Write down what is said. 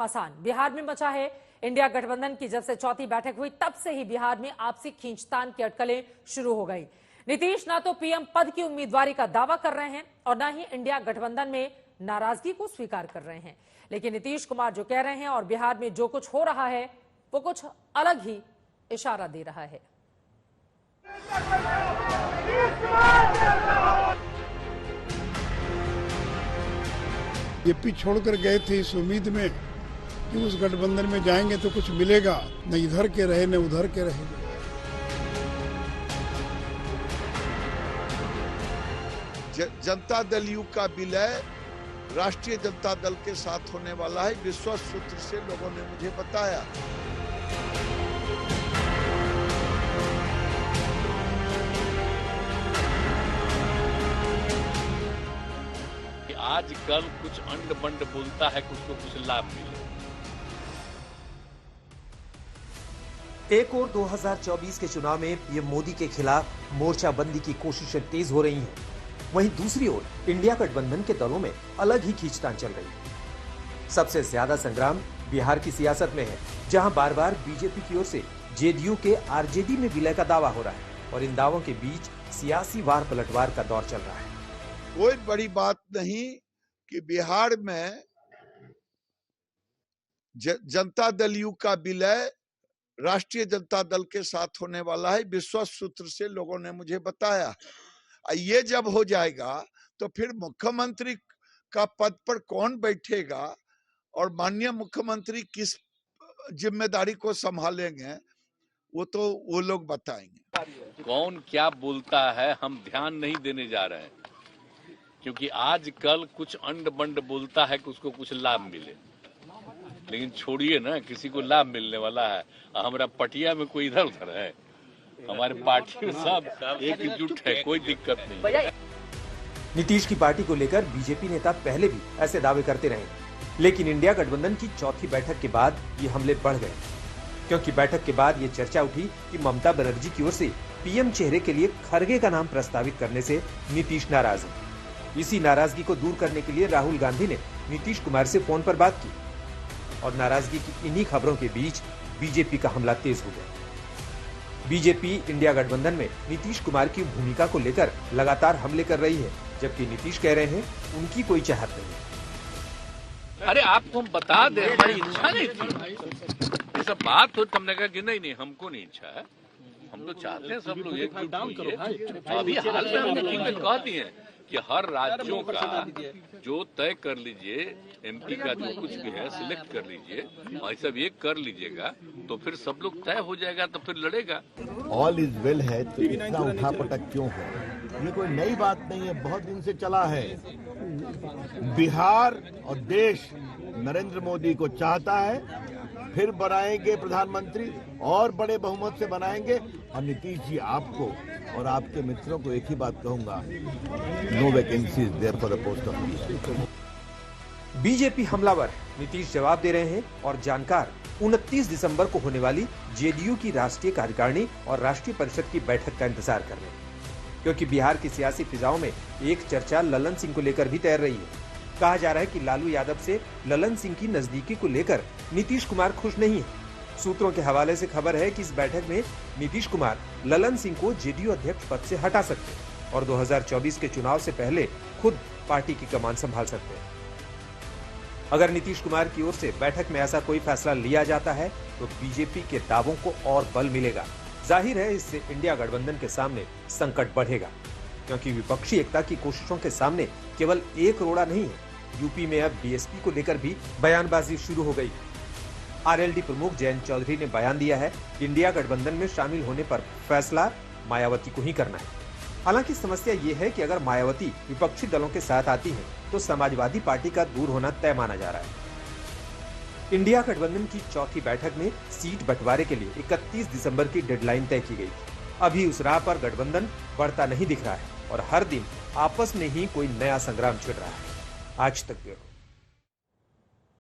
आसान बिहार में मचा है। इंडिया गठबंधन की जब से चौथी बैठक हुई तब से ही बिहार में आपसी खींचतान की अटकलें शुरू हो गई। नीतीश ना तो पीएम पद की उम्मीदवारी का दावा कर रहे हैं और ना ही इंडिया गठबंधन में नाराजगी को स्वीकार कर रहे हैं। लेकिन नीतीश कुमार जो कह रहे हैं और बिहार में जो कुछ हो रहा है वो कुछ अलग ही इशारा दे रहा है। जेपी छोड़कर गए थे इस उम्मीद में कि उस गठबंधन में जाएंगे तो कुछ मिलेगा, न इधर के रहे न उधर के रहे। जनता दल यू का विलय राष्ट्रीय जनता दल के साथ होने वाला है, विश्वास सूत्र से लोगों ने मुझे बताया। आजकल कुछ अंड बंड बोलता है, कुछ लाभ मिले। एक और 2024 के चुनाव में पीएम मोदी के खिलाफ मोर्चाबंदी की कोशिशें तेज हो रही हैं। वहीं दूसरी ओर इंडिया गठबंधन के दलों में अलग ही खींचतान चल रही है। सबसे ज्यादा संग्राम बिहार की सियासत में है, जहां बार बार बीजेपी की ओर से जेडीयू के आरजेडी में विलय का दावा हो रहा है और इन दावों के बीच सियासी वार पलटवार का दौर चल रहा है। कोई बड़ी बात नहीं कि बिहार में जनता दल यू का विलय राष्ट्रीय जनता दल के साथ होने वाला है, विश्वास सूत्र से लोगों ने मुझे बताया। ये जब हो जाएगा तो फिर मुख्यमंत्री का पद पर कौन बैठेगा और माननीय मुख्यमंत्री किस जिम्मेदारी को संभालेंगे वो तो वो लोग बताएंगे। कौन क्या बोलता है हम ध्यान नहीं देने जा रहे हैं, क्योंकि आजकल कुछ अंड बंड बोलता है कि उसको कुछ लाभ मिले। लेकिन छोड़िए ना, किसी को लाभ मिलने वाला है। हमारा पटिया में कोई इधर उधर है, हमारे पार्टी में सब एकजुट है, कोई दिक्कत नहीं। नीतीश की पार्टी को लेकर बीजेपी नेता पहले भी ऐसे दावे करते रहे, लेकिन इंडिया गठबंधन की चौथी बैठक के बाद ये हमले बढ़ गए, क्योंकि बैठक के बाद ये चर्चा उठी कि ममता बनर्जी की ओर से पीएम चेहरे के लिए खरगे का नाम प्रस्तावित करने से नीतीश नाराज है। इसी नाराजगी को दूर करने के लिए राहुल गांधी ने नीतीश कुमार से फोन पर बात की और नाराजगी की इन्हीं खबरों के बीच बीजेपी का हमला तेज हो गया। बीजेपी इंडिया गठबंधन में नीतीश कुमार की भूमिका को लेकर लगातार हमले कर रही है, जबकि नीतीश कह रहे हैं उनकी कोई चाहत नहीं। अरे आपको हम बता दें, हमारी इच्छा नहीं थी। ये सब बात हो, तुमने कहा कि नहीं हमको नहीं इच्छा है, हम तो चाहते हैं सब लोग एकजुट होइए। अभी हाल में हम मीटिंग में कह दिए कि हर राज्यों का जो तय कर लीजिए, एमपी का जो कुछ भी है सिलेक्ट कर लीजिए और सब ये कर लीजिएगा तो फिर सब लोग तय हो जाएगा, तो फिर लड़ेगा। ऑल इज वेल है तो इतना उठापटक क्यों है? ये कोई नई बात नहीं है, बहुत दिन से चला है। बिहार और देश नरेंद्र मोदी को चाहता है, फिर बनाएंगे प्रधानमंत्री और बड़े बहुमत से बनाएंगे। और नीतीश जी, आपको और आपके मित्रों को एक ही बात कहूंगा, no vacancies there for the post of minister. BJP हमलावर नीतीश जवाब दे रहे हैं और जानकार 29 दिसंबर को होने वाली जेडीयू की राष्ट्रीय कार्यकारिणी और राष्ट्रीय परिषद की बैठक का इंतजार कर रहे हैं, क्योंकि बिहार की सियासी फिजाओं में एक चर्चा ललन सिंह को लेकर भी तैर रही है। कहा जा रहा है कि लालू यादव से ललन सिंह की नजदीकी को लेकर नीतीश कुमार खुश नहीं है। सूत्रों के हवाले से खबर है कि इस बैठक में नीतीश कुमार ललन सिंह को जेडीयू अध्यक्ष पद से हटा सकते हैं और 2024 के चुनाव से पहले खुद पार्टी की कमान संभाल सकते हैं। अगर नीतीश कुमार की ओर से बैठक में ऐसा कोई फैसला लिया जाता है तो बीजेपी के दावों को और बल मिलेगा। जाहिर है इससे इंडिया गठबंधन के सामने संकट बढ़ेगा, क्योंकि विपक्षी एकता की कोशिशों के सामने केवल एक रोड़ा नहीं है। यूपी में अब बीएसपी को लेकर भी बयानबाजी शुरू हो गई। आरएलडी प्रमुख जयंत चौधरी ने बयान दिया है कि इंडिया गठबंधन में शामिल होने पर फैसला मायावती को ही करना है। हालांकि समस्या ये है कि अगर मायावती विपक्षी दलों के साथ आती है तो समाजवादी पार्टी का दूर होना तय माना जा रहा है। इंडिया गठबंधन की चौथी बैठक में सीट बंटवारे के लिए 31 दिसंबर की डेडलाइन तय की गई। अभी उस राह पर गठबंधन बढ़ता नहीं दिख रहा है और हर दिन आपस में ही कोई नया संग्राम छिड़ रहा है। आज तक ब्यूरो।